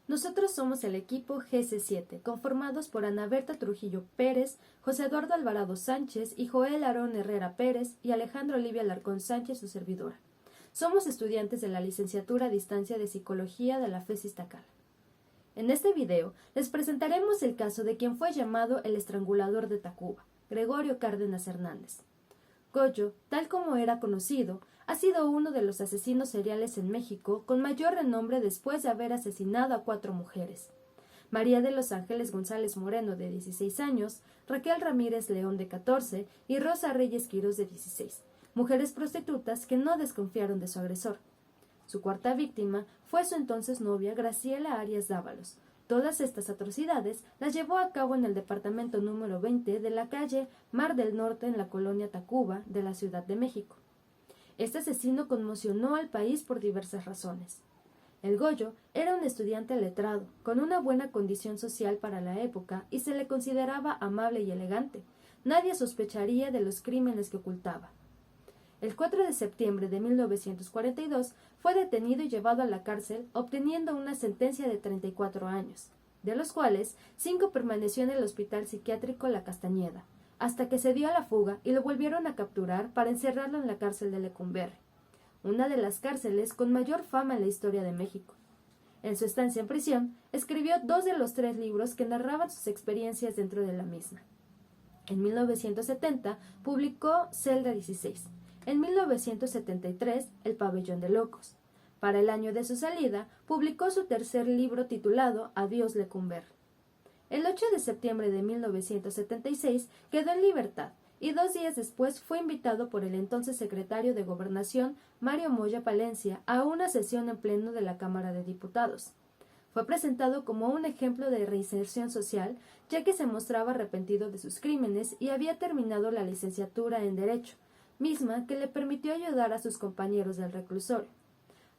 Nosotros somos el equipo GC7, conformados por Ana Berta Trujillo Pérez, José Eduardo Alvarado Sánchez y Joel Aarón Herrera Pérez y Alejandro Olivia Alarcón Sánchez, su servidora. Somos estudiantes de la licenciatura a distancia de Psicología de la FES Iztacala. En este video les presentaremos el caso de quien fue llamado el estrangulador de Tacuba, Gregorio Cárdenas Hernández. Goyo, tal como era conocido, ha sido uno de los asesinos seriales en México con mayor renombre después de haber asesinado a 4 mujeres. María de los Ángeles González Moreno, de 16 años, Raquel Ramírez León, de 14, y Rosa Reyes Quirós, de 16, mujeres prostitutas que no desconfiaron de su agresor. Su cuarta víctima fue su entonces novia Graciela Arias Dávalos. Todas estas atrocidades las llevó a cabo en el departamento número 20 de la calle Mar del Norte en la colonia Tacuba de la Ciudad de México. Este asesino conmocionó al país por diversas razones. El Goyo era un estudiante letrado, con una buena condición social para la época y se le consideraba amable y elegante. Nadie sospecharía de los crímenes que ocultaba. El 4 de septiembre de 1942 fue detenido y llevado a la cárcel, obteniendo una sentencia de 34 años, de los cuales 5 permaneció en el Hospital Psiquiátrico La Castañeda, hasta que se dio a la fuga y lo volvieron a capturar para encerrarlo en la cárcel de Lecumberri, una de las cárceles con mayor fama en la historia de México. En su estancia en prisión, escribió 2 de los 3 libros que narraban sus experiencias dentro de la misma. En 1970 publicó Celda 16. En 1973, El Pabellón de Locos. Para el año de su salida, publicó su tercer libro titulado Adiós Lecumberri. El 8 de septiembre de 1976 quedó en libertad y 2 días después fue invitado por el entonces secretario de Gobernación, Mario Moya Palencia, a una sesión en pleno de la Cámara de Diputados. Fue presentado como un ejemplo de reinserción social, ya que se mostraba arrepentido de sus crímenes y había terminado la licenciatura en Derecho, misma que le permitió ayudar a sus compañeros del reclusorio.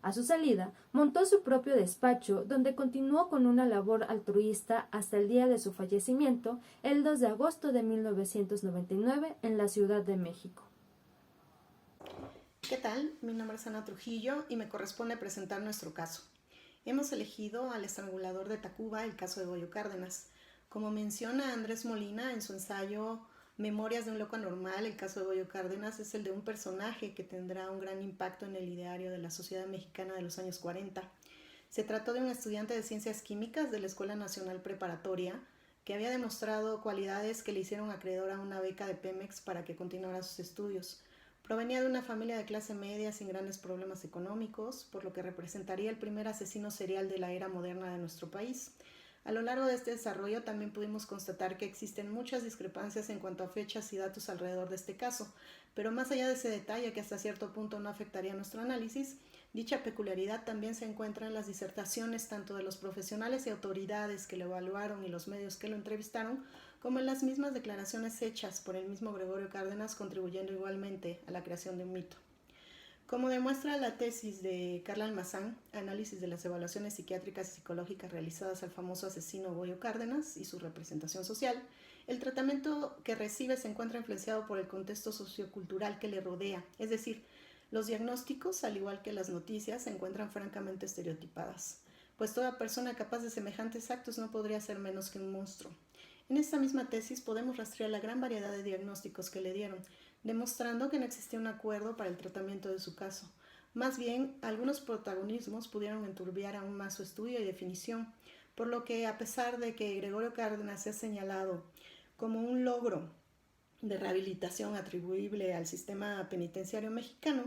A su salida, montó su propio despacho, donde continuó con una labor altruista hasta el día de su fallecimiento, el 2 de agosto de 1999, en la Ciudad de México. ¿Qué tal? Mi nombre es Ana Trujillo y me corresponde presentar nuestro caso. Hemos elegido al estrangulador de Tacuba, el caso de Goyo Cárdenas. Como menciona Andrés Molina en su ensayo Memorias de un loco anormal, el caso de Goyo Cárdenas es el de un personaje que tendrá un gran impacto en el ideario de la sociedad mexicana de los años 40. Se trató de un estudiante de Ciencias Químicas de la Escuela Nacional Preparatoria que había demostrado cualidades que le hicieron acreedor a una beca de Pemex para que continuara sus estudios. Provenía de una familia de clase media sin grandes problemas económicos, por lo que representaría el primer asesino serial de la era moderna de nuestro país. A lo largo de este desarrollo también pudimos constatar que existen muchas discrepancias en cuanto a fechas y datos alrededor de este caso, pero más allá de ese detalle que hasta cierto punto no afectaría nuestro análisis, dicha peculiaridad también se encuentra en las disertaciones tanto de los profesionales y autoridades que lo evaluaron y los medios que lo entrevistaron, como en las mismas declaraciones hechas por el mismo Gregorio Cárdenas, contribuyendo igualmente a la creación de un mito. Como demuestra la tesis de Carla Almazán, análisis de las evaluaciones psiquiátricas y psicológicas realizadas al famoso asesino Goyo Cárdenas y su representación social, el tratamiento que recibe se encuentra influenciado por el contexto sociocultural que le rodea, es decir, los diagnósticos, al igual que las noticias, se encuentran francamente estereotipadas, pues toda persona capaz de semejantes actos no podría ser menos que un monstruo. En esta misma tesis podemos rastrear la gran variedad de diagnósticos que le dieron, demostrando que no existía un acuerdo para el tratamiento de su caso. Más bien, algunos protagonismos pudieron enturbiar aún más su estudio y definición, por lo que a pesar de que Gregorio Cárdenas se ha señalado como un logro de rehabilitación atribuible al sistema penitenciario mexicano,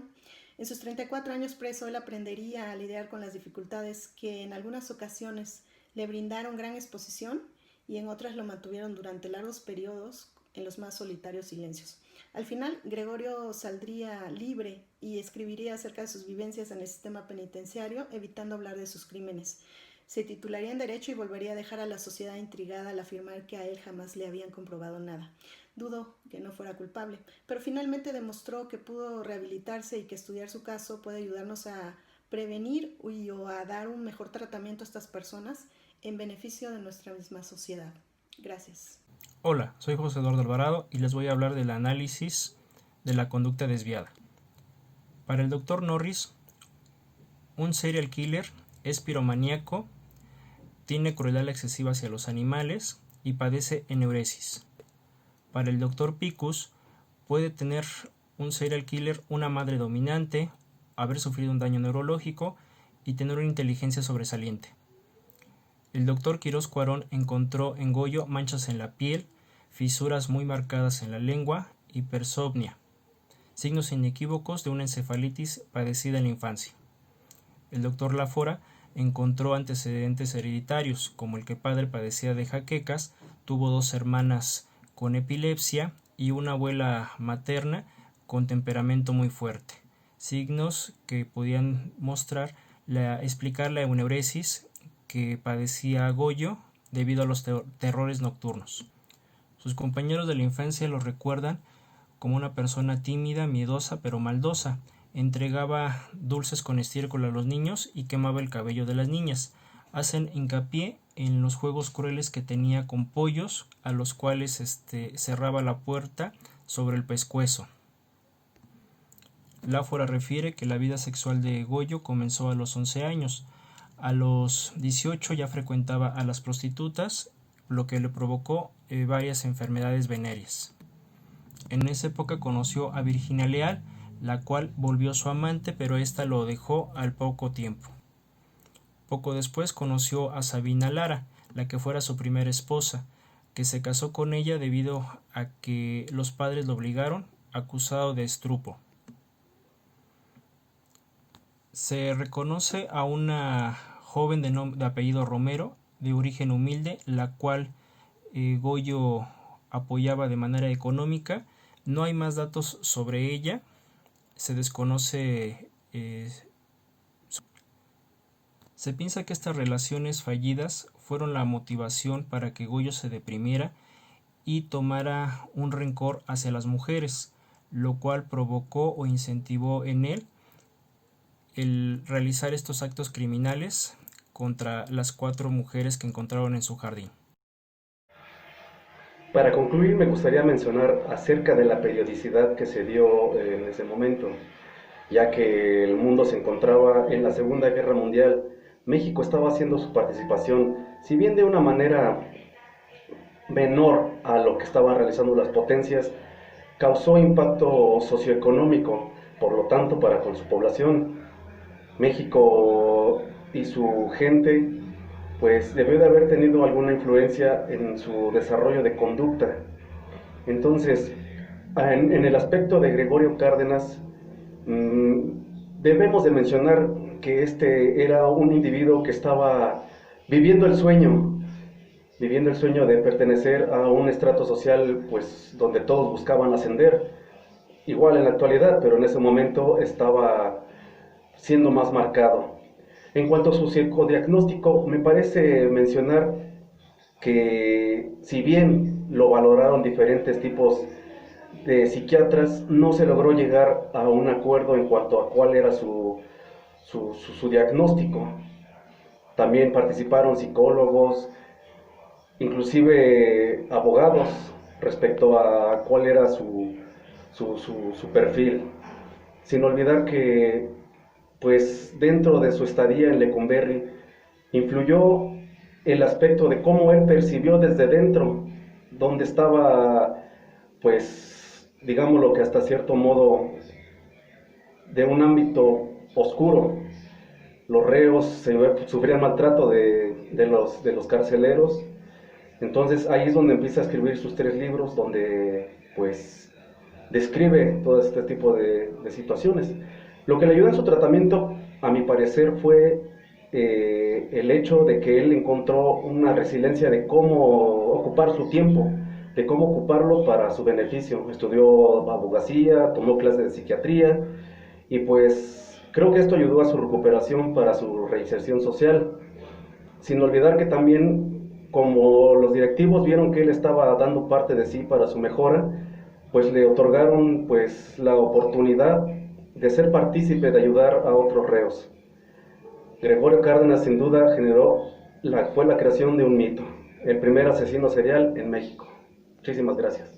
en sus 34 años preso él aprendería a lidiar con las dificultades que en algunas ocasiones le brindaron gran exposición y en otras lo mantuvieron durante largos periodos en los más solitarios silencios. Al final, Gregorio saldría libre y escribiría acerca de sus vivencias en el sistema penitenciario, evitando hablar de sus crímenes. Se titularía en Derecho y volvería a dejar a la sociedad intrigada al afirmar que a él jamás le habían comprobado nada. Dudó que no fuera culpable, pero finalmente demostró que pudo rehabilitarse y que estudiar su caso puede ayudarnos a prevenir o a dar un mejor tratamiento a estas personas en beneficio de nuestra misma sociedad. Gracias. Hola, soy José Eduardo Alvarado y les voy a hablar del análisis de la conducta desviada. Para el Dr. Norris, un serial killer es piromaníaco, tiene crueldad excesiva hacia los animales y padece eneuresis. Para el Dr. Picus, puede tener un serial killer una madre dominante, haber sufrido un daño neurológico y tener una inteligencia sobresaliente. El Dr. Quirós Cuarón encontró en Goyo manchas en la piel, fisuras muy marcadas en la lengua, hipersomnia, signos inequívocos de una encefalitis padecida en la infancia. El Dr. Lafora encontró antecedentes hereditarios, como el que padre padecía de jaquecas, tuvo 2 hermanas con epilepsia y una abuela materna con temperamento muy fuerte, signos que podían explicar la eneuresis que padecía Goyo debido a los terrores nocturnos. Sus compañeros de la infancia lo recuerdan como una persona tímida, miedosa pero maldosa. Entregaba dulces con estiércol a los niños y quemaba el cabello de las niñas. Hacen hincapié en los juegos crueles que tenía con pollos, a los cuales cerraba la puerta sobre el pescuezo. Láfora refiere que la vida sexual de Goyo comenzó a los 11 años. A los 18 ya frecuentaba a las prostitutas, lo que le provocó varias enfermedades venéreas. En esa época conoció a Virginia Leal, la cual volvió su amante, pero ésta lo dejó al poco tiempo. Poco después conoció a Sabina Lara, la que fuera su primera esposa, que se casó con ella debido a que los padres lo obligaron, acusado de estrupo. Se reconoce a una joven de apellido Romero, de origen humilde, la cual Goyo apoyaba de manera económica. No hay más datos sobre ella. Se desconoce. Se piensa que estas relaciones fallidas fueron la motivación para que Goyo se deprimiera y tomara un rencor hacia las mujeres, lo cual provocó o incentivó en él el realizar estos actos criminales contra las 4 mujeres que encontraron en su jardín. Para concluir, me gustaría mencionar acerca de la periodicidad que se dio en ese momento, ya que el mundo se encontraba en la Segunda Guerra Mundial. México estaba haciendo su participación, si bien de una manera menor a lo que estaban realizando las potencias, causó impacto socioeconómico, por lo tanto, para con su población. México y su gente pues debió de haber tenido alguna influencia en su desarrollo de conducta. Entonces, en el aspecto de Gregorio Cárdenas, debemos de mencionar que este era un individuo que estaba viviendo el sueño de pertenecer a un estrato social pues donde todos buscaban ascender, igual en la actualidad, pero en ese momento estaba siendo más marcado. En cuanto a su psicodiagnóstico, me parece mencionar que si bien lo valoraron diferentes tipos de psiquiatras, no se logró llegar a un acuerdo en cuanto a cuál era su diagnóstico. También participaron psicólogos, inclusive abogados, respecto a cuál era su perfil. Sin olvidar que pues dentro de su estadía en Lecumberri influyó el aspecto de cómo él percibió desde dentro, donde estaba, pues, digámoslo que hasta cierto modo, de un ámbito oscuro. Los reos sufrían maltrato de los carceleros. Entonces ahí es donde empieza a escribir sus 3 libros, donde pues describe todo este tipo de situaciones. Lo que le ayudó en su tratamiento, a mi parecer, fue el hecho de que él encontró una resiliencia de cómo ocupar su tiempo, de cómo ocuparlo para su beneficio. Estudió abogacía, tomó clases de psiquiatría y pues creo que esto ayudó a su recuperación para su reinserción social. Sin olvidar que también, como los directivos vieron que él estaba dando parte de sí para su mejora, pues le otorgaron pues la oportunidad de ser partícipe de ayudar a otros reos. Gregorio Cárdenas sin duda fue la creación de un mito, el primer asesino serial en México. Muchísimas gracias.